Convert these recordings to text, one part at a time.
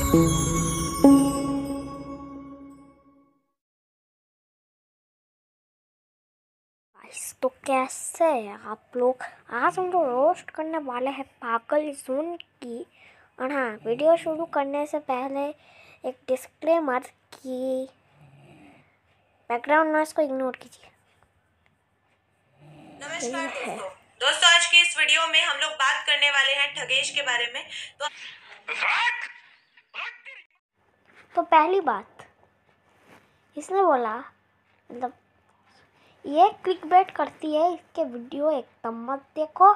तो कैसे है आप लोग। आज हम लोग रोस्ट करने वाले हैं पागल जोन की। और हाँ, वीडियो शुरू करने से पहले एक डिस्क्लेमर कि बैकग्राउंड नॉइस को इग्नोर कीजिए। नमस्कार दोस्तों, आज की इस वीडियो में हम लोग बात करने वाले हैं ठगेश के बारे में। तो पहली बात, इसने बोला मतलब ये क्लिकबेट करती है, इसके वीडियो एकदम मत देखो।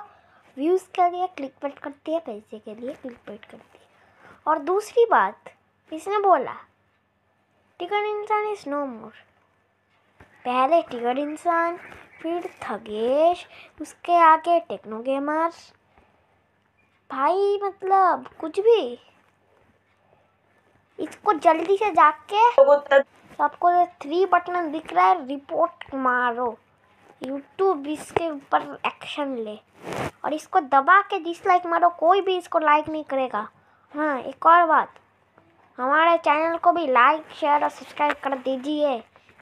व्यूज़ के लिए क्लिकबेट करती है, पैसे के लिए क्लिकबेट करती है। और दूसरी बात, इसने बोला टिगर इंसान इज नो मोर। पहले टिगर इंसान, फिर ठगेश, उसके आगे टेक्नो गेमर्स। भाई मतलब कुछ भी। इसको जल्दी से जाके सबको 3 बटन दिख रहा है, रिपोर्ट मारो। यूट्यूब इसके ऊपर एक्शन ले और इसको दबा के डिसलाइक मारो। कोई भी इसको लाइक नहीं करेगा। हाँ, एक और बात, हमारे चैनल को भी लाइक शेयर और सब्सक्राइब कर दीजिए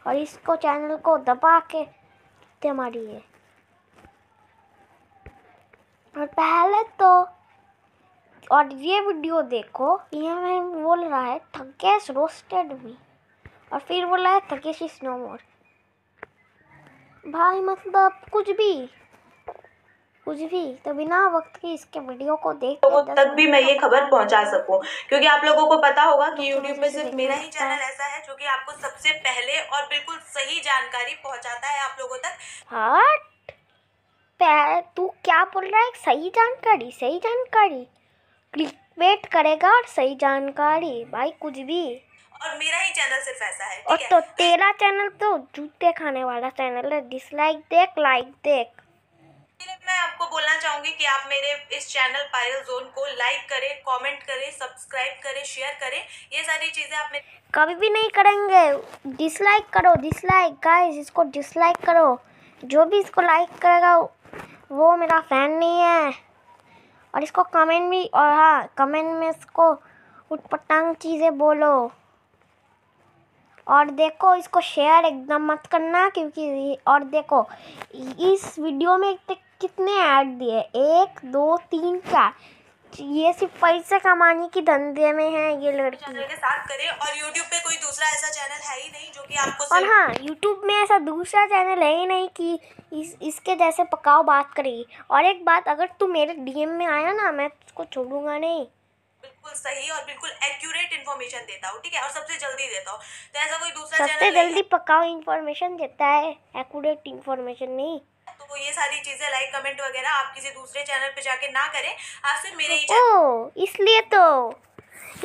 और इसको चैनल को दबा के मारिए। और पहले तो और ये वीडियो देखो, यहाँ में बोल रहा है ठगेश रोस्टेड मी और फिर बोला है ठगेश इज नो मोर। भाई मतलब कुछ भी तो बिना वक्त के इसके वीडियो को देख लोगों तक भी मैं ये खबर पहुंचा सकूं, क्योंकि आप लोगों को पता होगा कि YouTube पे सिर्फ मेरा ही चैनल ऐसा है जो कि आपको सबसे पहले और बिल्कुल सही जानकारी पहुंचाता है आप लोगों तक। हट, तू क्या बोल रहा है? सही जानकारी क्लिकबेट करेगा और सही जानकारी, भाई कुछ भी। और मेरा ही चैनल सिर्फ ऐसा है, और ठीक तो है? तेरा चैनल तो जूते खाने वाला चैनल है। डिसलाइक देख, लाइक देख। मैं आपको बोलना चाहूंगी कि आप मेरे इस चैनल पायल जोन को लाइक करें, कमेंट करें, सब्सक्राइब करें, शेयर करें। ये सारी चीजें आप कभी भी नहीं करेंगे। डिसलाइक करो, डिसलाइक गाइस, इसको डिसलाइक करो। जो भी इसको लाइक करेगा वो मेरा फैन नहीं है। और इसको कमेंट भी, और हाँ, कमेंट में इसको उटपटांग चीज़ें बोलो। और देखो, इसको शेयर एकदम मत करना, क्योंकि और देखो इस वीडियो में कितने ऐड दिए, 1 2 3 4। ये सिर्फ पैसे कमाने की धंधे में है ये लड़की। चैनल के साथ करें। और YouTube पे कोई दूसरा ऐसा चैनल है ही नहीं जो कि आपको और हाँ, YouTube में ऐसा दूसरा चैनल है ही नहीं कि इसके जैसे पकाओ बात करेगी। और एक बात, अगर तू मेरे DM में आया ना, मैं उसको छोड़ूंगा नहीं। बिल्कुल सही और बिल्कुल एक्यूरेट इन्फॉर्मेशन देता हूँ, ठीक है? और सबसे जल्दी देता हूँ। तो ऐसा कोई दूसरा चैनल सबसे जल्दी पकाओ इन्फॉर्मेशन देता है, एक्यूरेट इन्फॉर्मेशन नहीं। तो ये सारी चीजें लाइक कमेंट वगैरह आप किसी दूसरे चैनल पे जाके ना करें, आप सिर्फ मेरे ही चैनल।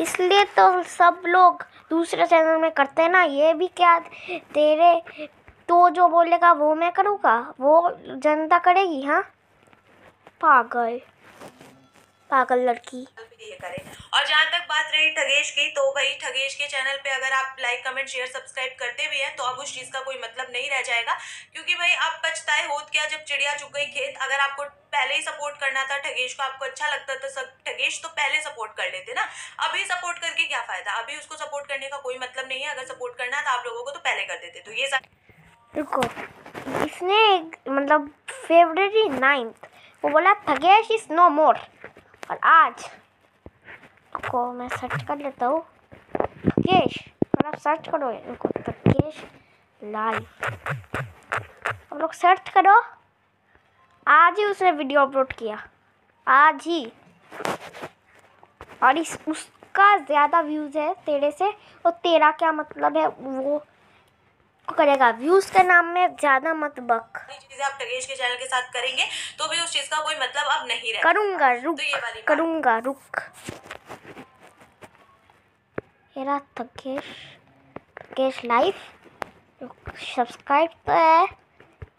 इसलिए तो सब लोग दूसरे चैनल में करते हैं ना। ये भी क्या तेरे तो जो बोलेगा वो मैं करूँगा, वो जनता करेगी। हाँ, पागल लड़की। ये करें। और जहाँ तक बात रही ठगेश की, तो भाई ठगेश के चैनल पे अगर आप लाइक कमेंट शेयर सब्सक्राइब करते भी हैं तो अब उस चीज का कोई मतलब नहीं रह जाएगा, क्योंकि भाई अब पछताए होत क्या जब चिड़िया चुग गई खेत। अगर आपको पहले ही सपोर्ट करना था ठगेश को, आपको अच्छा लगता था ठगेश, तो पहले सपोर्ट कर लेते ना। अभी सपोर्ट करके क्या फायदा? अभी उसको सपोर्ट करने का कोई मतलब नहीं है। अगर सपोर्ट करना था आप लोगों को तो पहले कर देते। तो ये रुको, इसने मतलब फेब्रुअरी 9 वो बोला ठगेश इज नो मोर। और आज को मैं सर्च कर लेता हूँ ठगेश, और आप सर्च करो इनको, ठगेश लाइव। आप लोग सर्च करो। आज ही उसने वीडियो अपलोड किया, आज ही। और उसका ज़्यादा व्यूज़ है तेरे से, और तेरा क्या मतलब है वो करेगा। व्यूज़ के नाम में ज़्यादा मत बक। चीजें आप ठगेश के चैनल के साथ करेंगे तो भी उस चीज का कोई मतलब अब नहीं रहेगा। करूँगा, रुक। मेरा ठगेश लाइव सब्सक्राइब तो है,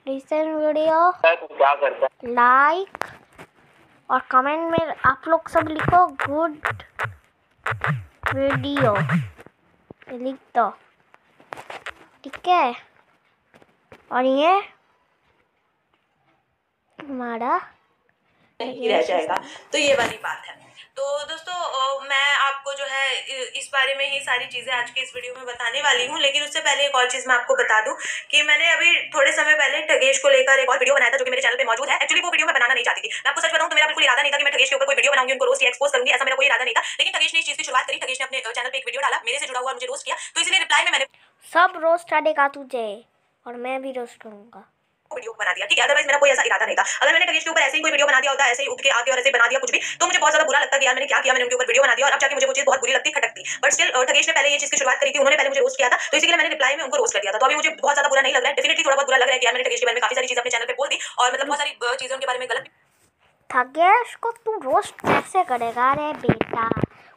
रिसेंट वीडियो लाइक, और कमेंट में आप लोग सब लिखो गुड वीडियो, लिख दो, ठीक है? और ये हमारा नहीं रह जाएगा। तो ये वाली बात है। तो दोस्तों मैं आपको जो है इस बारे में ही सारी चीजें आज के इस वीडियो में बताने वाली हूँ, लेकिन उससे पहले एक और चीज मैं आपको बता दूं कि मैंने अभी थोड़े समय पहले ठगेश को लेकर एक और वीडियो बनाया था जो कि मेरे चैनल पे मौजूद है। एक्चुअली वो वीडियो मैं बनाना नहीं चाहती थी, मैं आपको सच बताऊं तो मेरा बिल्कुल इरादा नहीं था कि मैं ठगेश के ऊपर कोई वीडियो बनाऊंगी, उनको रोस्ट या एक्सपोज करूंगी, ऐसा मेरा कोई इरादा नहीं था। लेकिन ठगेश ने इस चीज की शुरुआत करी, ठगेश ने अपने चैनल पे एक वीडियो डाला, मेरे से जुड़ा हुआ, मुझे रोस्ट किया, तो इसलिए रिप्लाई में मैंने सब रोस्ट करेगा तुझे और मैं भी रोस्ट करूंगा। वीडियो बना दिया, ठीक है। अदरवाइज मेरा कोई ऐसा इरादा नहीं था। अगर मैंने ठगेश के ऊपर ऐसे ही कोई वीडियो बना दिया होता, ऐसे ही उठ के आके और ऐसे बना दिया कुछ भी, तो मुझे बहुत ज्यादा बुरा लगता कि यार मैंने क्या किया, मैंने उनके ऊपर वीडियो बना दिया और अब जाके मुझे वो चीज बहुत बुरी लगती, खटकती। बट स्टिल ठगेश ने पहले ये चीज की शुरुआत करी थी, उन्होंने पहले मुझे रोस्ट किया था, तो इसीलिए मैंने रिप्लाई में उनको रोस्ट कर दिया था। तो अभी मुझे बहुत ज्यादा बुरा नहीं लग रहा है, डेफिनेटली थोड़ा बहुत बुरा लग रहा है कि यार मैंने ठगेश के बारे में काफी सारी चीजें अपने चैनल पे बोल दी और मतलब बहुत सारी चीजों के बारे में गलत। ठगेश को तू रोस्ट कैसे करेगा रे बेटा,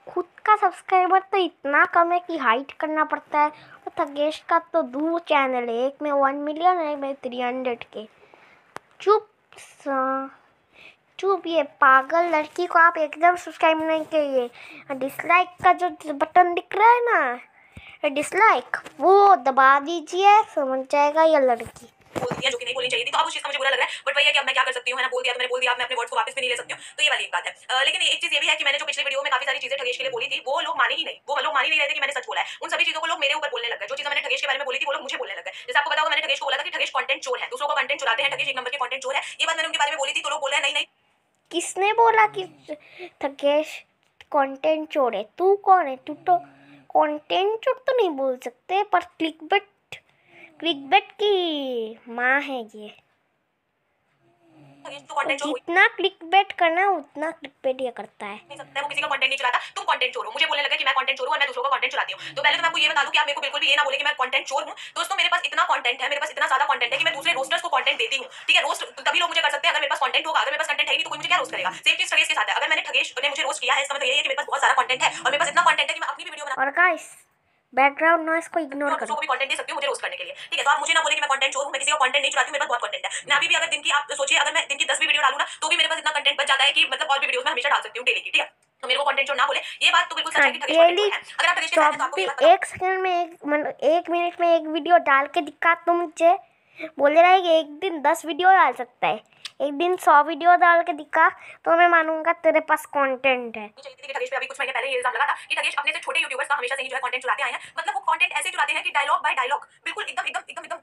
खुद का सब्सक्राइबर तो इतना कम है कि हाइड करना पड़ता है, और ठगेश का तो 2 चैनल है, एक में 1 मिलियन है, एक में 300 के। चुप ये पागल लड़की को आप एकदम सब्सक्राइब नहीं किए। डिसलाइक का जो बटन दिख रहा है ना, डिसलाइक, वो दबा दीजिए, समझ जाएगा ये लड़की। बोल दिया जो कि नहीं बोलनी चाहिए थी, तो अब उस चीज का मुझे बुरा लग रहा है। बट वही है कि अब मैं क्या कर सकती हूँ, मैंने बोल दिया तो मैंने बोल दिया, अब मैं अपने वर्ड्स को वापस भी नहीं ले सकती हूँ, तो ये वाली एक बात है। लेकिन एक चीज ये भी है कि मैंने जो पिछले वीडियो में काफी सारी चीजें ठगेश के लिए बोली थी, वो लोग माने ही नहीं, वो लोग मान ही नहीं रहे थे कि मैंने सच बोला है। उन सभी चीजों को लोग मेरे ऊपर बोलने लग गए, जो चीजें मैंने ठगेश के बारे में बोली थी वो लोग मुझे बोलने लग गए। जैसे आपको बताओ, मैंने ठगेश को बोला था कि ठगेश कंटेंट चोर है, दूसरों का कंटेंट चुराते हैं, ठगेश एक नंबर के कंटेंट चोर है, ये बात मैंने उनके बारे में बोली थी, तो लोग बोल रहे हैं नहीं नहीं। किसने बोला कि ठगेश कंटेंट चोर है? तू कौन है? तू तो कंटेंट चोर तो नहीं बोल सकते, पर क्लिकबेट की माँ है ये। जितना क्लिकबेट करना है उतना क्लिकबेट ये करता है। नहीं सकता है, वो किसी का कंटेंट नहीं चुराता, तुम कंटेंट चोर हो। मुझे बोलने लगा कि मैं कंटेंट चोर हूं और मैं दूसरों का कंटेंट चुराती हूं। तो पहले तो मैं आपको ये बता दूं कि आप मेरे को बिल्कुल भी ये ना बोले कि मैं कंटेंट चोर हूं। दोस्तों मेरे पास इतना कंटेंट है, मेरे पास इतना ज्यादा कंटेंट है कि मैं दूसरे रोस्टर्स को कंटेंट देती हूं, ठीक है। रोस्ट तभी लोग मुझे कर सकते हैं अगर मेरे पास कंटेंट होगा, अगर मेरे पास कंटेंट है नहीं तो कोई मुझे क्या रोस्ट करेगा। सेम चीज ठगेश के साथ है, अगर मैंने ठगेश ने मुझे रोस्ट किया है, इसका मतलब ये है कि मेरे पास बहुत सारा कंटेंट है और मेरे पास इतना कंटेंट है कि मैं अपनी भी वीडियो बना और गाइस बैकग्राउंड नॉइस को इग्नोर करो, भी कंटेंट दे सकती हूं मुझे रोस्ट करने के लिए, ठीक है। तो आप मुझे ना बोले कि मैं कंटेंट चोर हूं, मैं किसी का कंटेंट नहीं चुराती हूं, मेरे पास बहुत कंटेंट है। मैं अभी भी अगर दिन की, आप सोचिए अगर मैं दिन की 10 भी वीडियो डालूं ना तो भी मेरे पास इतना कंटेंट बच जाता है कि मतलब और भी वीडियोस में हमेशा डाल सकती हूं डेली की, ठीक है। तो मेरे को कंटेंट चोर ना बोले, ये बात तो बिल्कुल सच है कि ठगेश कंटेंट चोर है। अगर आप ठगेश के साथ हैं तो आपको ये बात 1 सेकंड में 1 मिनट में एक वीडियो डाल के दिखा, तो मुझे बोले रहा है कि एक दिन 10 वीडियो डाल सकता है, एक दिन 100 वीडियो डाल के दिखा तो मैं मानूंगा तेरे पास कंटेंट है। ठगेश पे अभी कुछ महीने पहले ये इल्जाम लगा था कि ठगेश अपने से छोटे यूट्यूबर्स का हमेशा से ही जो है कंटेंट चुराते आए हैं। मतलब वो कंटेंट ऐसे चुराते हैं कि डायलॉग बाय डायलॉग बिल्कुल एकदम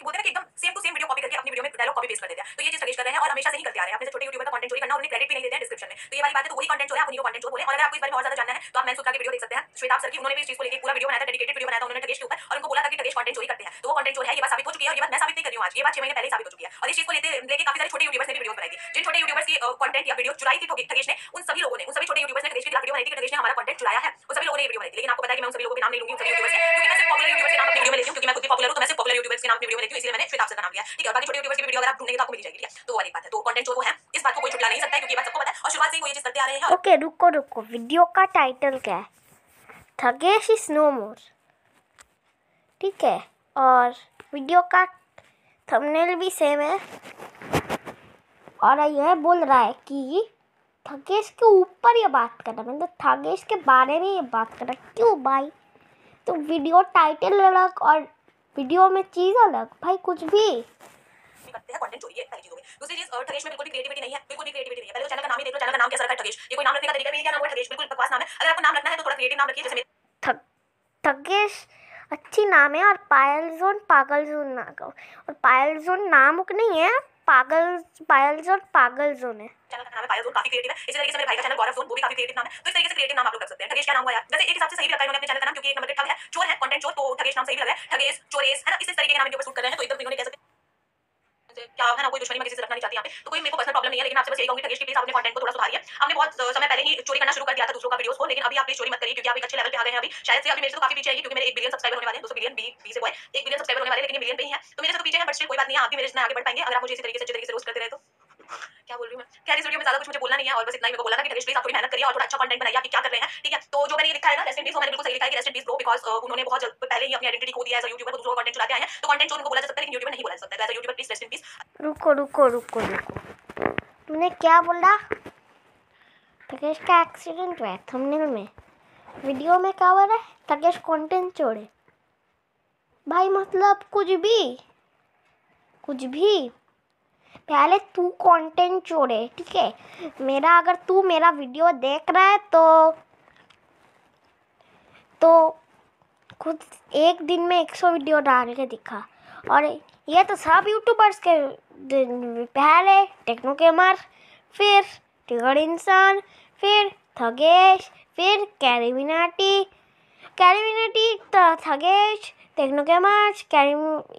बोलते हैं कि एकदम same to same video copy करके अपनी वीडियो में डायलॉग कॉपी पेस्ट कर देते हैं। तो ये चीज ठगेश कर रहे हैं और हमेशा से ही करते आ रहे हैं, अपने से छोटे यूट्यूबर का कंटेंट चोरी करना, उन्हें क्रेडिट भी नहीं देते हैं डिस्क्रिप्शन में। तो ये वाली बात है, तो वही कंटेंट चोर है, आप उन्हीं को कंटेंट चोर बोले। और अगर आपको इस बारे में और ज्यादा जानना है तो आप मैंने सूत्रा की वीडियो देख सकते हैं, श्वेता सर की, उन्होंने भी इस चीज को लेकर पूरा वीडियो बनाया था, डेडिकेटेड वीडियो बनाया था उन्होंने ठगेश के ऊपर, और उनको बोला था कि ठगेश कंटेंट चोरी करते हैं। तो वो कंटेंट चोर है, ये बात साबित हो चुकी है। और ये बात मैं साबित नहीं कर रही हूं आज, ये बात 6 महीने पहले ही साबित हो चुकी है। और इस चीज को लेके काफी सारे छोटे यूट्यूबर्स ने भी वीडियो बनाई थी, जिन छोटे यूट्यूबर्स की कंटेंट या वीडियो चुराई थी ठगेश ने, उन सभी लोगों ने, उन सभी छोटे यूट्यूबर्स ने ठगेश के खिलाफ वीडियो बनाई थी कि ठगेश ने हमारा कंटेंट चुराया है, उन सभी लोगों ने ये वीडियो बनाई थी। लेकिन आपको पता है कि मैं उन सभी लोगों के नाम नहीं लूंगी, उन सभी यूट्यूबर्स के, क्योंकि मैं सिर्फ पॉपुलर यूट्यूबर्स के नाम अपनी वीडियो में लेती हूं, क्योंकि मैं खुद भी पॉपुलर हूं, तो मैं सिर्फ पॉपुलर यूट्यूबर्स के नाम अपनी वीडियो में लेती हूं, इसलिए मैंने श्वेता का नाम लिया, ठीक है। और बाकी छोटे यूट्यूबर्स की वीडियो अगर आप ढूंढेंगे तो आपको मिल जाएगी, ठीक है। तो वाली बात है, तो कंटेंट चोर वो है, इस बात को कोई छुपला नहीं सकता है, क्योंकि ये बात सबको पता है और शुरुआत से ही वो ये चीज करते आ रहे हैं। ओके रुको, वीडियो का टाइटल क्या है? ठगेश इज नो मोर, ठीक है, और वीडियो का थंबनेल भी सेम है, और यह बोल रहा है कि ठगेश के ऊपर ये बात कर रहा है, मतलब ठगेश के बारे में ये बात कर रहा है। क्यों भाई? तो वीडियो टाइटल अलग और वीडियो में चीज़ अलग, भाई कुछ भी करते हैं कंटेंट चोरी है पहली चीज। दूसरी चीज, ठगेश में बिल्कुल भी क्रिएटिविटी नहीं है, बिल्कुल भी क्रिएटिविटी नहीं है। पहले चैनल का नाम ही देख लो, चैनल का नाम कैसा रखा है ठगेश, ये कोई नाम रखने का तरीका भी है क्या? नाम हुआ ठगेश, बिल्कुल बकवास नाम है। अगर आपको नाम रखना है तो थोड़ा क्रिएटिव नाम रखिए, जैसे ठगेश अच्छी नाम है, और पायल जोन पागल जोन ना कहो, और पायल जोन नाम नहीं है, पायल जोन पागल जोन है। चैनल का नाम है पायल जोन, काफी क्रिएटिव है। इसी तरीके से मेरे भाई का चैनल गौरव जोन, वो भी काफी क्रिएटिव नाम है। तो इस तरीके से क्रिएटिव नाम आप लोग रख सकते हैं। ठगेश क्या नाम हुआ यार? वैसे एक हिसाब से सही भी रखा है इन्होंने अपने चैनल का नाम, क्योंकि एक नंबर के ठग है, चोर है, कंटेंट चोर, तो ठगेश नाम सही भी लग रहा है, ठगेश चोरेस है ना, इस तरीके के नाम इनके ऊपर शूट कर रहे हैं, तो एकदम इन्होंने कह सकते क्या है ना, कोई दुश्मनी मैं किसी से रखना नहीं चाहती यहाँ पे, तो कोई मेरे को पर्सनल प्रॉब्लम नहीं है। लेकिन आपसे बस यही कहूंगी ठगेश की प्लीज अपने कंटेंट को थोड़ा सुधारिए। आपने बहुत समय पहले ही चोरी करना शुरू कर दिया था दूसरों का वीडियोस को, लेकिन अभी आप प्लीज चोरी मत करिए, क्योंकि आप एक अच्छे लेवल पे आ गए हैं अभी। शायद से अभी मेरे से तो काफी पीछे आएगी, क्योंकि मेरे 1 बिलियन सब्सक्राइबर होने वाले हैं, 200 बिलियन बी से बॉय 1 बिलियन सब्सक्राइबर होने वाले हैं, लेकिन ये मिलियन पे ही है, तो मेरे से तो पीछे है। बट स्टिल कोई बात नहीं है, आप भी मेरे जितना आगे बढ़ पाएंगे अगर आप मुझे इसी तरीके से अच्छे तरीके से रोस्ट करते रहे तो। क्या बोल रही हूं मैं? खैर इस वीडियो में ज्यादा कुछ मुझे बोलना नहीं है, और बस इतना ही मेरे को बोला था कि ठगेश प्लीज आप थोड़ी मेहनत करिए और थोड़ा अच्छा कंटेंट बनाइए, आप क्या कर रहे हैं, ठीक है। तो जो मैंने लिखा है ना रेस्ट इन पीस, वो मैंने बिल्कुल सही लिखा है कि rest in piece bro, because उन्होंने बहुत पहले ही अपनी आइडेंटिटी खो दिया है एज अ यूट्यूबर, दूसरों का कंटेंट चुराते आए हैं, तो कंटेंट चोर उनको बोला जा सकता है, लेकिन यूट्यूबर नहीं बोला जा सकता है। As a YouTuber please rest in peace. रुको, तूने क्या बोला? ठगेश का एक्सीडेंट हुआ है थंबनेल में, वीडियो में क्या हो रहा है? ठगेश कंटेंट चोरे, भाई मतलब कुछ भी पहले तू कंटेंट छोड़े, ठीक है। अगर तू मेरा वीडियो देख रहा है तो खुद एक दिन में 100 वीडियो डाल के दिखा। और ये तो सब यूट्यूबर्स के पहले टेक्नो गेमर, फिर टिगर इंसान, फिर थगेश, फिर कैरीमिनाटी, थगेश, टेक्नो गेमर्स,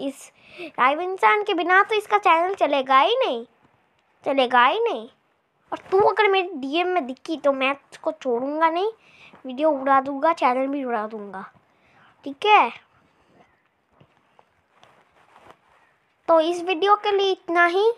इस राइव इंसान के बिना तो इसका चैनल चलेगा ही नहीं। और तू अगर मेरे डीएम में दिखी तो मैं उसको छोड़ूंगा नहीं, वीडियो उड़ा दूंगा, चैनल भी उड़ा दूंगा, ठीक है। तो इस वीडियो के लिए इतना ही,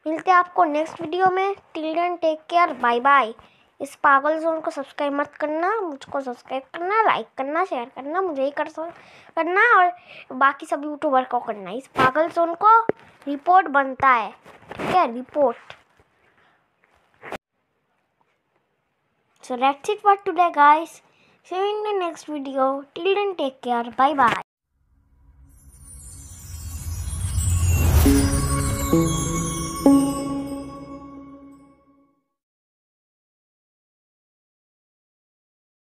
मिलते हैं आपको नेक्स्ट वीडियो में। Till then take care, bye bye. इस पागल जोन को सब्सक्राइब मत करना, मुझको सब्सक्राइब करना, लाइक करना, शेयर करना, मुझे ही करना और बाकी सब यूट्यूबर को करना। इस पागल जोन को रिपोर्ट बनता है, ठीक है, report. So that's it for today, guys. See you in the next video. Till then, take care. Bye bye.